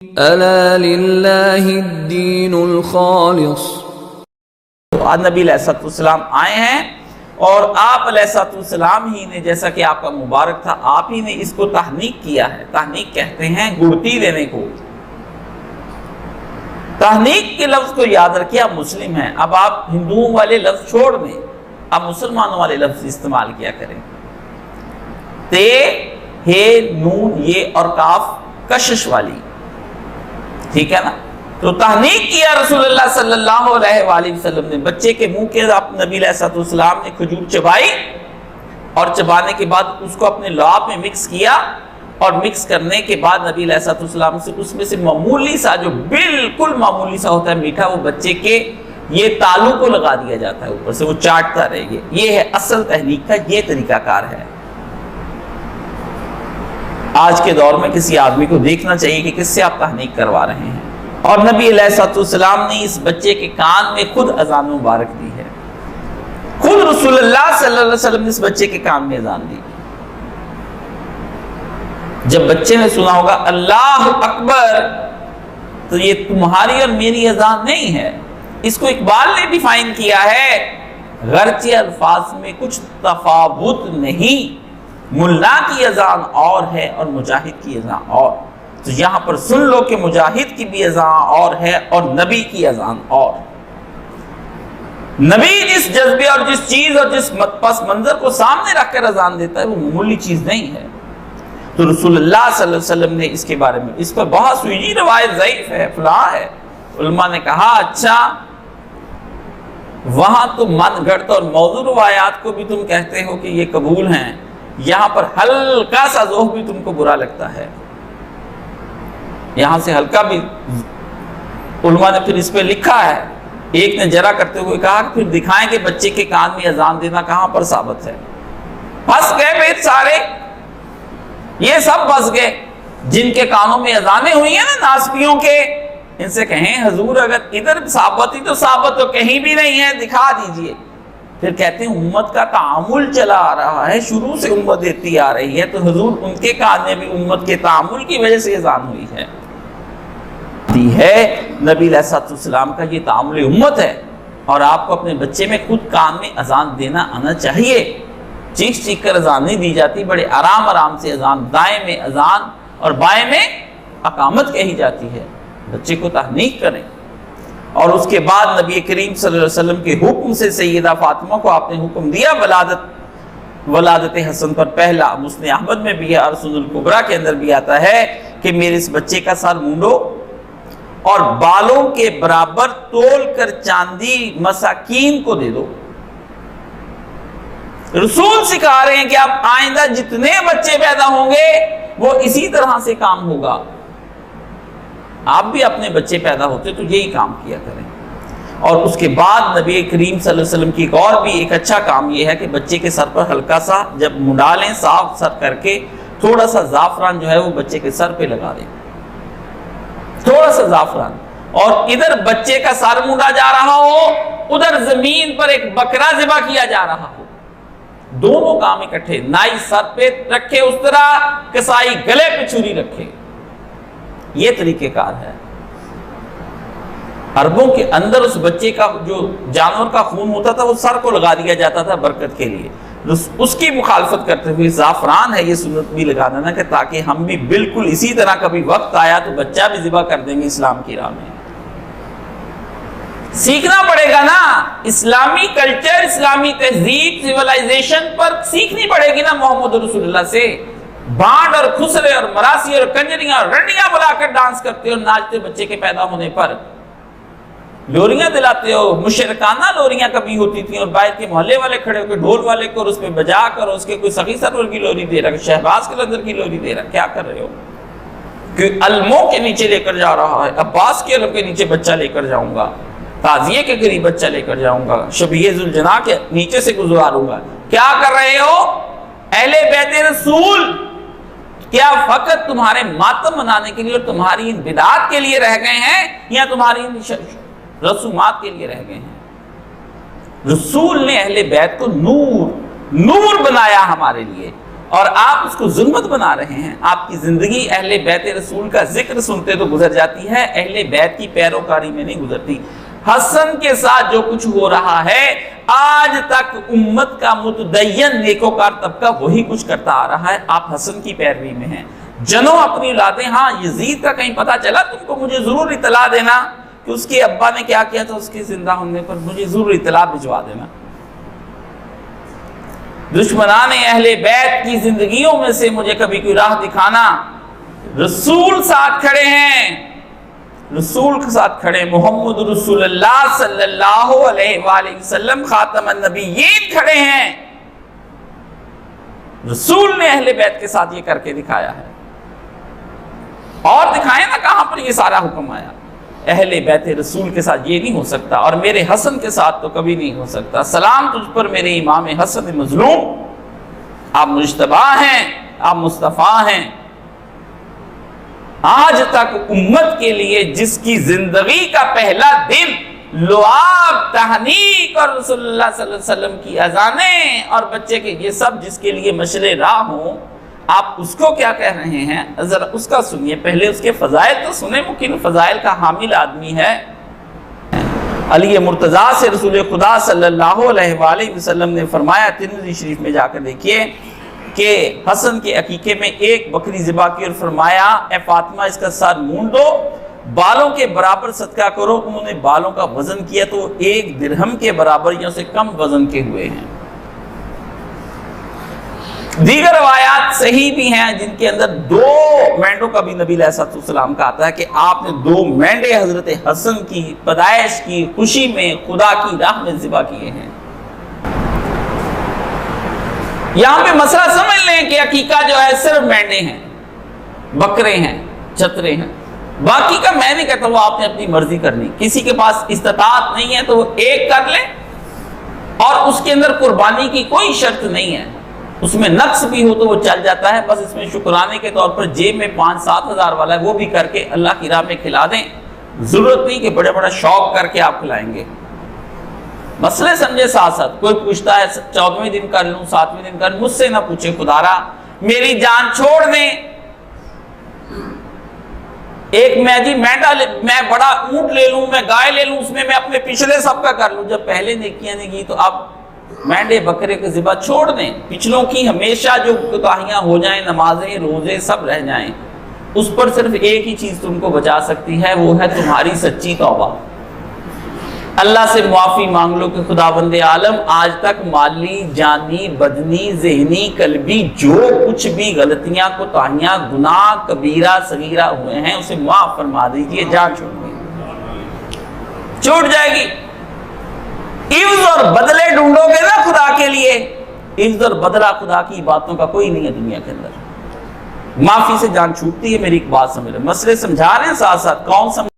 ألا لله الدين الخالص۔ آج نبی علیہ السلام آئے ہیں اور آپ علیہ السلام ہی نے، جیسا کہ آپ کا مبارک تھا، آپ ہی نے اس کو تحنیک کیا ہے۔ تحنیک کہتے ہیں گڑتی دینے کو۔ تحنیک کے لفظ کو یاد رکھیے، آپ مسلم ہیں، اب آپ ہندوؤں والے لفظ چھوڑ دیں، اب مسلمانوں والے لفظ استعمال کیا کریں۔ تے، ہے، نون، یہ اور کاف کشش والی، ٹھیک ہے نا؟ تو تحنیک کیا رسول اللہ صلی اللہ علیہ وآلہ وسلم نے۔ بچے کے منہ کے نبی علیہ السلام نے کھجور چبائی اور چبانے کے بعد اس کو اپنے لعاب میں مکس کیا، اور مکس کرنے کے بعد نبی علیہ السلام سے اس میں سے معمولی سا، جو بالکل معمولی سا ہوتا ہے میٹھا، وہ بچے کے یہ تالو کو لگا دیا جاتا ہے، اوپر سے وہ چاٹتا رہے گا۔ یہ ہے اصل تحنیک کا یہ طریقہ کار ہے۔ آج کے دور میں کسی آدمی کو دیکھنا چاہیے کہ کس سے آپ تحنیک کروا رہے ہیں۔ اور نبی علیہ السلام نے اس بچے کے کان میں خود اذان مبارک دی ہے، خود رسول اللہ صلی اللہ علیہ وسلم نے اس بچے کے کان میں اذان دی۔ جب بچے نے سنا ہوگا اللہ اکبر، تو یہ تمہاری اور میری اذان نہیں ہے، اس کو اقبال نے ڈیفائن کیا ہے، غرچہ الفاظ میں کچھ تفاوت نہیں، ملا کی اذان اور ہے اور مجاہد کی اذان اور۔ تو یہاں پر سن لو کہ مجاہد کی بھی اذان اور ہے اور نبی کی اذان اور۔ نبی جس جذبے اور جس چیز اور جس پس منظر کو سامنے رکھ کر اذان دیتا ہے، وہ معمولی چیز نہیں ہے۔ تو رسول اللہ صلی اللہ علیہ وسلم نے اس کے بارے میں، اس پر بہت سوئی روایت ضعیف ہے، فلاں ہے، علماء نے کہا اچھا وہاں تم من گھڑت اور موضوع روایات کو بھی تم کہتے ہو کہ یہ قبول ہیں، یہاں پر ہلکا سا ذوق بھی تم کو برا لگتا ہے، یہاں سے ہلکا بھی۔ علماء نے پھر اس پہ لکھا ہے، ایک نے جرا کرتے ہوئے کہا کہ پھر دکھائیں کہ بچے کے کان میں اذان دینا کہاں پر ثابت ہے۔ پھنس گئے بھائی سارے، یہ سب پھنس گئے جن کے کانوں میں اذانیں ہوئی ہیں نا ناسپیوں کے، ان سے کہیں حضور اگر ادھر ثابت ہی تو ثابت تو کہیں بھی نہیں ہے، دکھا دیجئے۔ پھر کہتے ہیں امت کا تعامل چلا آ رہا ہے، شروع سے امت دیتی آ رہی ہے، تو حضور ان کے کان میں بھی امت کے تعامل کی وجہ سے اذان ہوئی ہے۔ نبی علیہ السلام کا یہ تعامل امت ہے، اور آپ کو اپنے بچے میں خود کان میں اذان دینا آنا چاہیے۔ چیخ چیخ کر اذان نہیں دی جاتی، بڑے آرام آرام سے اذان، دائیں میں اذان اور بائیں میں اقامت کہی جاتی ہے۔ بچے کو تحنیک کریں۔ اور اس کے بعد نبی کریم صلی اللہ علیہ وسلم کے حکم سے سیدہ فاطمہ کو آپ نے حکم دیا ولادت حسن پر۔ پہلا مسند احمد میں بھی ہے اور سنن الکبریٰ کے اندر بھی آتا ہے کہ میرے اس بچے کا سر مونڈو اور بالوں کے برابر تول کر چاندی مساکین کو دے دو۔ رسول سکھا رہے ہیں کہ آپ آئندہ جتنے بچے پیدا ہوں گے وہ اسی طرح سے کام ہوگا، آپ بھی اپنے بچے پیدا ہوتے تو یہی کام کیا کریں۔ اور اس کے بعد نبی کریم صلی اللہ علیہ وسلم کی ایک اچھا کام یہ ہے کہ بچے کے سر پر ہلکا سا جب منڈا لیں، صاف سر کر کے تھوڑا سا زعفران جو ہے وہ بچے کے سر پہ لگا دیں، تھوڑا سا زعفران، اور ادھر بچے کا سر مونڈا جا رہا ہو، ادھر زمین پر ایک بکرا ذبح کیا جا رہا ہو، دونوں کام اکٹھے، نائی سر پہ رکھے اس طرح، کسائی گلے پہ چھری رکھے۔ یہ طریقہ کار ہے۔ عربوں کے اندر اس بچے کا جو جانور کا خون ہوتا تھا وہ سر کو لگا دیا جاتا تھا برکت کے لیے۔ اس کی مخالفت کرتے ہوئے زعفران ہے یہ سنت بھی لگا دینا، کہ تاکہ ہم بھی بالکل اسی طرح کبھی وقت آیا تو بچہ بھی ذبح کر دیں گے اسلام کی راہ میں۔ سیکھنا پڑے گا نا، اسلامی کلچر، اسلامی تہذیب، سیولائزیشن پر سیکھنی پڑے گی نا محمد رسول اللہ سے۔ بانڈ اور خسرے اور مراسی اور کنجریاں اور رنڈیاں بلا کر ڈانس کرتے ہو ناچتے بچے کے پیدا ہونے پر، لوریاں دلاتے ہو، مشرکانہ لوریاں کبھی ہوتی تھیں، اور باہر کے محلے والے کھڑے ہو کے ڈھول والے کو اور اس پہ بجا کر اس کے کوئی سخی سرور کی لوری دے رہا، شہباز کے اندر کی لوری دے رہا، کیا کر رہے ہو؟ کہ علموں کے نیچے لے کر جا رہا ہے، عباس کے علم کے نیچے بچہ لے کر جاؤں گا، تازیے کے قریب بچہ لے کر جاؤں گا، شبیہ ذوالجناح کے نیچے سے گزاروں گا۔ کیا کر رہے ہو اہل بیت رسول؟ کیا فقط تمہارے ماتم منانے کے لیے اور تمہاری ان بدعات کے لیے رہ گئے ہیں، یا تمہاری ان رسومات کے لیے رہ گئے ہیں؟ رسول نے اہل بیت کو نور بنایا ہمارے لیے، اور آپ اس کو ظلمت بنا رہے ہیں. آپ کی زندگی اہل بیت رسول کا ذکر سنتے تو گزر جاتی ہے، اہل بیت کی پیروکاری میں نہیں گزرتی. حسن کے ساتھ جو کچھ ہو رہا ہے آج تک امت کا متدین نیکوکار طبقہ وہی کچھ کرتا آ رہا ہے. آپ حسن کی پیروی میں ہیں. جنو اپنی اولادیں. ہاں یزید کا کہیں پتہ چلا تم کو مجھے ضرور اطلاع دینا کہ اس کے ابا نے کیا کیا تھا اس کے زندہ ہونے پر، مجھے ضرور اطلاع بھجوا دینا. دشمنان اہل بیت کی زندگیوں میں سے مجھے کبھی کوئی راہ دکھانا. رسول ساتھ کھڑے ہیں، رسول کے ساتھ کھڑے، محمد رسول اللہ صلی اللہ علیہ وآلہ وسلم خاتم النبیین کھڑے ہیں. رسول نے اہل بیت کے ساتھ یہ کر کے دکھایا ہے. اور دکھائیں نا کہاں پر یہ سارا حکم آیا. اہل بیت رسول کے ساتھ یہ نہیں ہو سکتا، اور میرے حسن کے ساتھ تو کبھی نہیں ہو سکتا. سلام تجھ پر میرے امام حسن مظلوم، آپ مجتبی ہیں، آپ مصطفیٰ ہیں. آج تک امت کے لیے جس کی زندگی کا پہلا دن لعاب، تہنیک اور رسول اللہ صلی اللہ علیہ وسلم کی اذانیں اور بچے کے یہ سب جس کے لیے مشعل راہ ہوں، آپ اس کو کیا کہہ رہے ہیں؟ ذرا اس کا سنیے. پہلے اس کے فضائل تو سنیں، ممکن فضائل کا حامل آدمی ہے. علی مرتضیٰ سے رسول خدا صلی اللہ علیہ وآلہ وسلم نے فرمایا، ترمذی شریف میں جا کر دیکھیے، کہ حسن کے عقیقے میں ایک بکری ذبح کی اور فرمایا اے فاطمہ اس کا سر مونڈ دو، بالوں کے برابر صدقہ کرو. انہوں نے بالوں کا وزن کیا تو 1 درہم کے برابر یا سے کم وزن کے ہوئے ہیں. دیگر روایات صحیح بھی ہیں جن کے اندر 2 مینڈوں کا بھی نبی علیہ السلام کا آتا ہے کہ آپ نے 2 مینڈے حضرت حسن کی پیدائش کی خوشی میں خدا کی راہ میں ذبح کیے ہیں. یہاں پہ مسئلہ سمجھ لیں کہ عقیقہ جو ہے صرف مینڈے ہیں، بکرے ہیں، چترے ہیں. باقی کا میں نہیں کہتا، وہ آپ نے اپنی مرضی کرنی. کسی کے پاس استطاعت نہیں ہے تو وہ ایک کر لے، اور اس کے اندر قربانی کی کوئی شرط نہیں ہے. اس میں نقص بھی ہو تو وہ چل جاتا ہے. بس اس میں شکرانے کے طور پر جیب میں 5-7 ہزار والا ہے وہ بھی کر کے اللہ کی راہ میں کھلا دیں. ضرورت نہیں کہ بڑے بڑا شوق کر کے آپ کھلائیں گے. مسئلے سمجھے ساتھ ساتھ. کوئی پوچھتا ہے 14ویں دن کر لوں، 7ویں دن کر لوں، مجھ سے نہ پوچھے خدا را میری جان چھوڑ دیں. ایک میں بڑا اونٹ لے لوں، میں گائے لے لوں، اس میں اپنے پچھلے سب کا کر لوں. جب پہلے نیکیاں نہیں کی تو اب مینڈے بکرے کے ذبح چھوڑ دیں. پچھلوں کی ہمیشہ جو کوتاہیاں ہو جائیں، نمازیں روزے سب رہ جائیں، اس پر صرف ایک ہی چیز تم کو بچا سکتی ہے، وہ ہے تمہاری سچی توبہ. اللہ سے معافی مانگ لو کہ خداوند عالم آج تک مالی، جانی، بدنی، ذہنی، قلبی جو کچھ بھی غلطیاں، کوتاہیاں، گناہ کبیرہ صغیرہ ہوئے ہیں اسے معاف فرما دیجئے. جان چھوٹ جائے گی. عوض اور بدلے ڈھونڈو گے نا خدا کے لیے، عوض اور بدلہ خدا کی باتوں کا کوئی نہیں ہے دنیا کے اندر. معافی سے جان چھوٹتی ہے. میری ایک بات سمجھ رہے، مسئلے سمجھا رہے ہیں ساتھ ساتھ. کون سمجھ